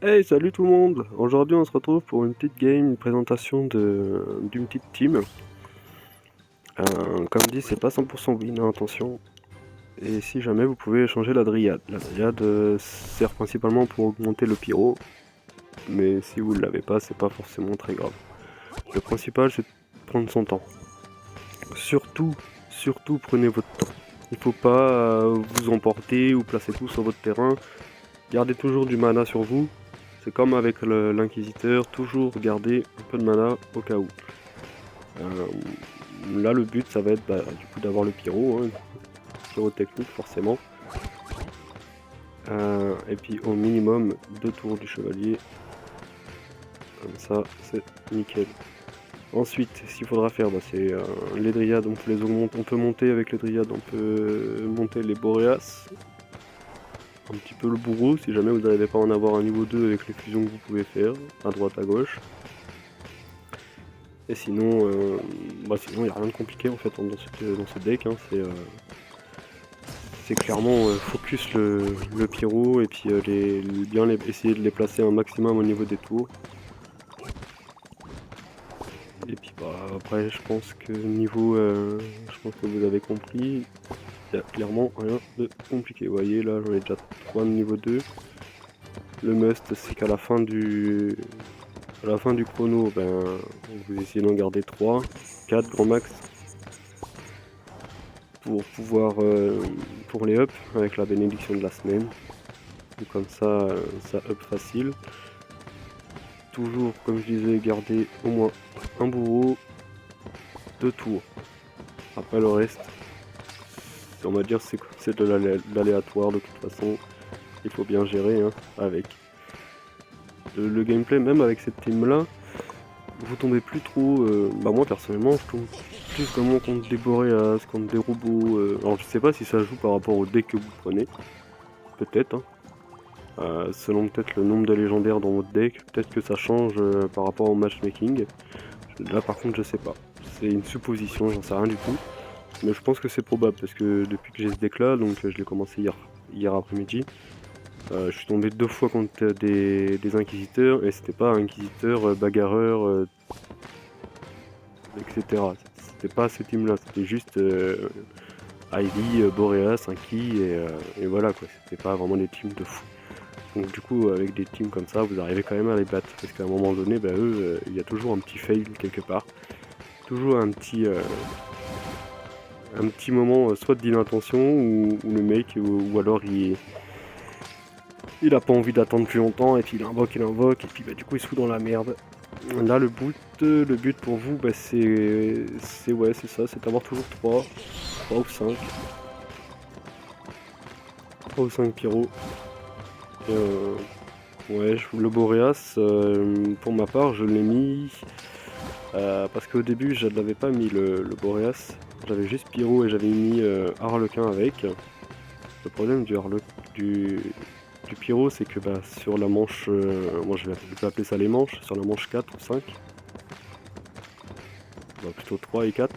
Hey, salut tout le monde! Aujourd'hui, on se retrouve pour une petite game, une présentation d'une petite team. Comme dit, c'est pas 100% win, hein, attention. Et si jamais, vous pouvez changer la dryade. La dryade sert principalement pour augmenter le pyro, mais si vous ne l'avez pas, c'est pas forcément très grave. Le principal, c'est de prendre son temps. Surtout, prenez votre temps. Il faut pas vous emporter ou placer tout sur votre terrain. Gardez toujours du mana sur vous. C'est comme avec l'inquisiteur, toujours garder un peu de mana au cas où. Là le but ça va être du coup d'avoir le pyro, hein, pyrotechnique forcément. Et puis au minimum 2 tours du chevalier. Comme ça c'est nickel. Ensuite, ce qu'il faudra faire, c'est les dryades, on peut les augmenter, on peut monter avec les dryades, on peut monter les boréas. Un petit peu le bourreau si jamais vous n'arrivez pas à en avoir un niveau 2 avec les fusions que vous pouvez faire, à droite à gauche. Et sinon, sinon il n'y a rien de compliqué en fait dans ce deck, hein. C'est clairement focus le pyro et puis essayer de les placer un maximum au niveau des tours. Et puis après je pense que vous avez compris, il n'y a clairement rien de compliqué. Vous voyez là j'en ai déjà 3 de niveau 2. Le must c'est qu'à la fin du chrono, vous essayez d'en garder 3, 4 grand max pour pouvoir pour les up avec la bénédiction de la semaine. Donc comme ça up facile. Toujours comme je disais, garder au moins un bourreau, 2 tours. Après le reste, on va dire c'est de l'aléatoire de toute façon. Il faut bien gérer hein, avec. Le gameplay même avec cette team là, vous tombez plus trop, moi personnellement je tombe plus vraiment contre des boréas, contre des robots, alors je sais pas si ça joue par rapport au deck que vous prenez, peut-être, hein. Selon peut-être le nombre de légendaires dans votre deck, peut-être que ça change par rapport au matchmaking, là par contre je sais pas, c'est une supposition, j'en sais rien du tout, mais je pense que c'est probable parce que depuis que j'ai ce deck là, donc je l'ai commencé hier après-midi, je suis tombé 2 fois contre des inquisiteurs et c'était pas un inquisiteur bagarreur etc. C'était pas ce team là, c'était juste Ivy, Boreas, Inki et voilà quoi, c'était pas vraiment des teams de fou. Donc du coup avec des teams comme ça vous arrivez quand même à les battre parce qu'à un moment donné eux il y a toujours un petit fail quelque part. Toujours un petit moment soit d'inattention ou le mec ou alors il a pas envie d'attendre plus longtemps et puis il invoque et puis du coup il se fout dans la merde. Là le but pour vous c'est ça, c'est d'avoir toujours 3 ou 5. 3 ou 5 pyros. Le Boreas, pour ma part je l'ai mis parce qu'au début je n'avais pas mis le Boreas, j'avais juste pyro et j'avais mis Harlequin avec. Le problème du pyro c'est que sur la manche, moi je vais appeler ça les manches, sur la manche 4 ou 5, plutôt 3 et 4,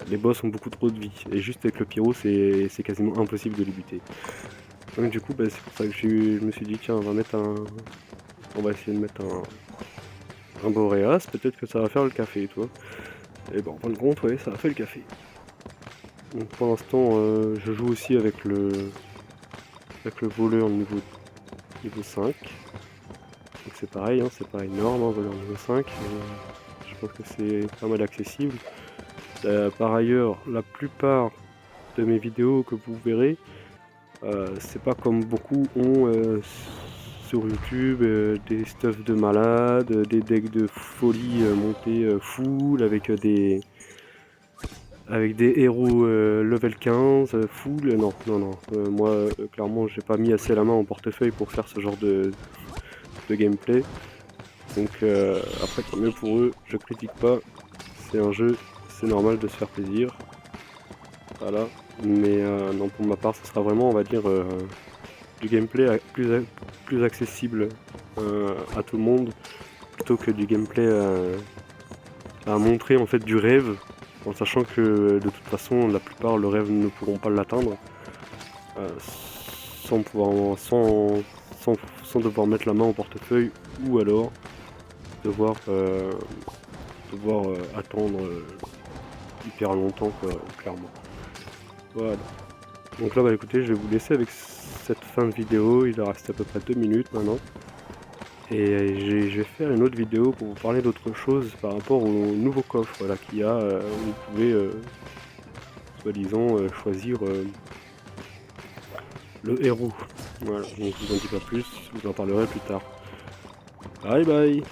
les boss ont beaucoup trop de vie et juste avec le pyro c'est quasiment impossible de les buter. Donc du coup c'est pour ça que je me suis dit tiens on va essayer de mettre un Boreas, peut-être que ça va faire le café toi. Et en fin de compte ouais ça a fait le café. Donc pour l'instant je joue aussi avec le voleur niveau 5. Donc c'est pareil, hein, c'est pas énorme, hein, voleur niveau 5. Je pense que c'est pas mal accessible. Par ailleurs, la plupart de mes vidéos que vous verrez, c'est pas comme beaucoup ont sur YouTube des stuffs de malade, des decks de folie montés full avec des héros level 15 full. Non, moi clairement j'ai pas mis assez la main en portefeuille pour faire ce genre de gameplay. Donc après tant mieux pour eux, je critique pas, c'est un jeu, c'est normal de se faire plaisir. Voilà, mais non pour ma part ce sera vraiment on va dire du gameplay plus accessible à tout le monde plutôt que du gameplay à montrer en fait du rêve en sachant que de toute façon la plupart le rêve ne pourront pas l'atteindre sans sans devoir mettre la main au portefeuille ou alors devoir, attendre hyper longtemps quoi, clairement. Voilà. Donc là bah écoutez, je vais vous laisser avec cette fin de vidéo, il reste à peu près 2 minutes maintenant. Et je vais faire une autre vidéo pour vous parler d'autre chose par rapport au nouveau coffre là qu'il y a, où vous pouvez soi-disant choisir le héros. Voilà, donc je vous en dis pas plus, je vous en parlerai plus tard. Bye bye.